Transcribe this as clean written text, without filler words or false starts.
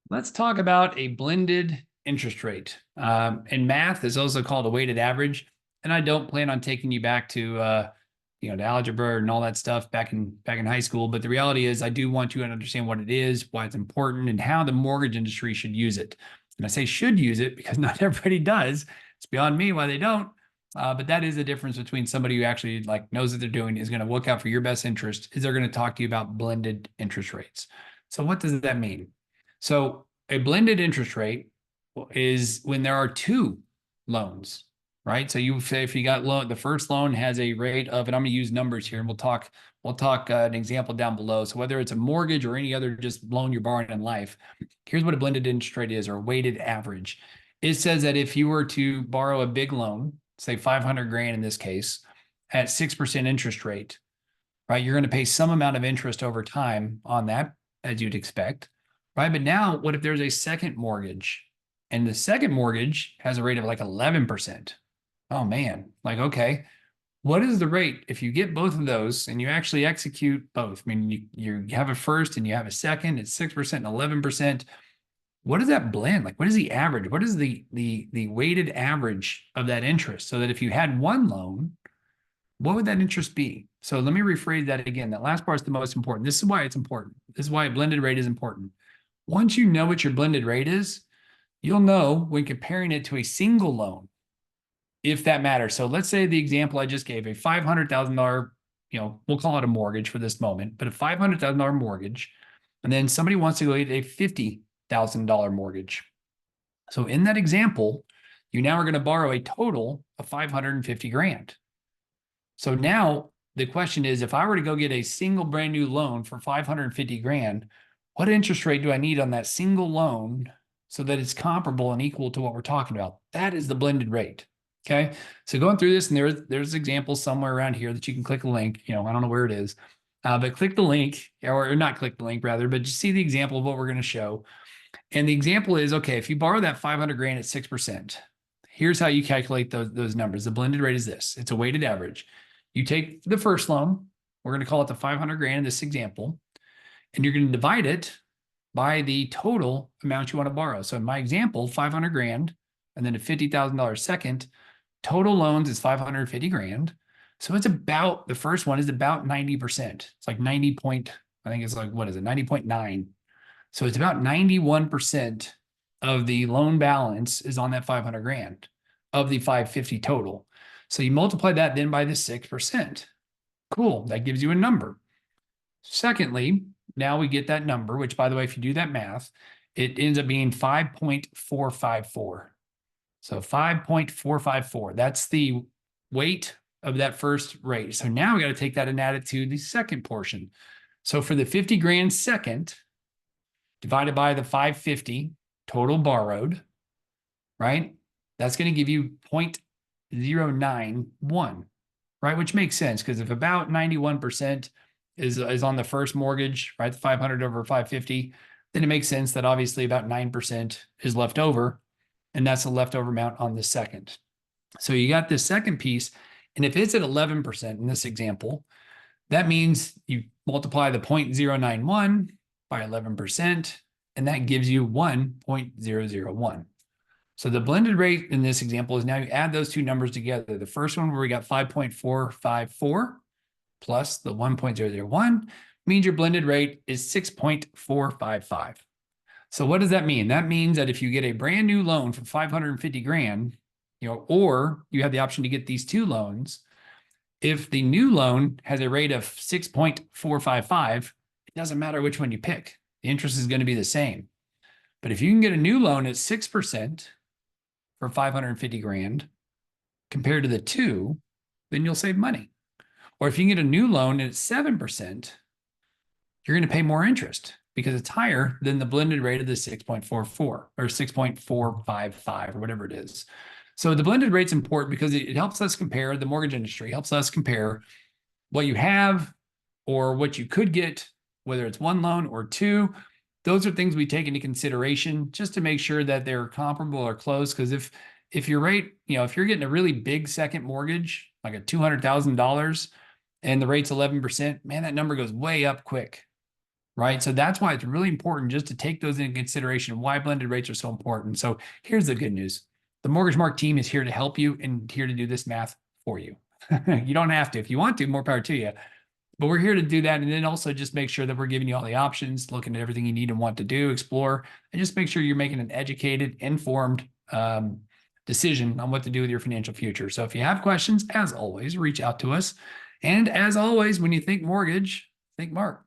Let's talk about a blended interest rate. In math, is also called a weighted average. And I don't plan on taking you back to to algebra and all that stuff back in high school. But the reality is, I do want you to understand what it is, why it's important, and how the mortgage industry should use it. And I say should use it because not everybody does. It's beyond me why they don't. But that is the difference between somebody who actually like knows what they're doing, is going to look out for your best interest, is they're going to talk to you about blended interest rates. So what does that mean? So a blended interest rate is when there are two loans, right? So you say if you got loan, the first loan has a rate of, and I'm going to use numbers here, and we'll talk an example down below. So whether it's a mortgage or any other just loan you're borrowing in life, here's what a blended interest rate is, or a weighted average. It says that if you were to borrow a big loan, say 500 grand in this case, at 6% interest rate, right? You're going to pay some amount of interest over time on that, as you'd expect, right? But now, what if there's a second mortgage, and the second mortgage has a rate of like 11%? Oh man, like, okay, what is the rate if you get both of those and you actually execute both? I mean, you have a first and you have a second, it's 6% and 11%. What does that blend? Like, what is the average? What is the weighted average of that interest? So that if you had one loan, what would that interest be? So let me rephrase that again. That last part is the most important. This is why it's important. This is why a blended rate is important. Once you know what your blended rate is, you'll know when comparing it to a single loan, if that matters. So let's say the example I just gave, a $500,000, we'll call it a mortgage for this moment, but a $500,000 mortgage, and then somebody wants to go get a $50,000 mortgage. So in that example, you now are going to borrow a total of 550 grand. So now the question is, if I were to go get a single brand new loan for 550 grand, what interest rate do I need on that single loan so that it's comparable and equal to what we're talking about? That is the blended rate. Okay. So going through this, and there's examples somewhere around here that you can click a link. I don't know where it is, but click the link, or not click the link rather, but just see the example of what we're going to show. And the example is, okay, if you borrow that 500 grand at 6%, here's how you calculate those numbers. The blended rate is this. It's a weighted average. You take the first loan, we're going to call it the 500 grand in this example, and you're going to divide it by the total amount you want to borrow. So in my example, 500 grand, and then a $50,000 second, total loans is 550 grand. So it's about, the first one is about 90%. It's like 90 point, I think it's like, what is it? 90.9. So it's about 91% of the loan balance is on that 500 grand of the 550 total. So you multiply that then by the 6%. Cool. That gives you a number. Secondly, now we get that number, which, by the way, if you do that math, it ends up being 5.454. So 5.454. That's the weight of that first rate. So now we got to take that and add it to the second portion. So for the 50 grand second, divided by the 550 total borrowed, right? That's going to give you 0.091, right? Which makes sense, because if about 91% is on the first mortgage, right? The 500 over 550, then it makes sense that obviously about 9% is left over, and that's the leftover amount on the second. So you got this second piece, and if it's at 11% in this example, that means you multiply the 0.091 by 11%, and that gives you 1.001. So the blended rate in this example is, now you add those two numbers together. The first one where we got 5.454 plus the 1.001 means your blended rate is 6.455. So what does that mean? That means that if you get a brand new loan for 550 grand, or you have the option to get these two loans, if the new loan has a rate of 6.455, it doesn't matter which one you pick. The interest is going to be the same. But if you can get a new loan at 6% for 550 grand compared to the two, then you'll save money. Or if you can get a new loan at 7%, you're going to pay more interest because it's higher than the blended rate of the 6.44 or 6.455 or whatever it is. So the blended rate's important because it helps us compare, the mortgage industry helps us compare what you have or what you could get, whether it's one loan or two. Those are things we take into consideration just to make sure that they're comparable or close. Because if your rate, if you're getting a really big second mortgage, like a $200,000, and the rate's 11%, man, that number goes way up quick. right? So that's why it's really important just to take those into consideration, why blended rates are so important. So here's the good news. The Mortgage Mark team is here to help you and here to do this math for you. You don't have to. If you want to, more power to you. But we're here to do that. And then also just make sure that we're giving you all the options, looking at everything you need and want to do, explore, and just make sure you're making an educated, informed decision on what to do with your financial future. So if you have questions, as always, reach out to us. And as always, when you think mortgage, think Mark.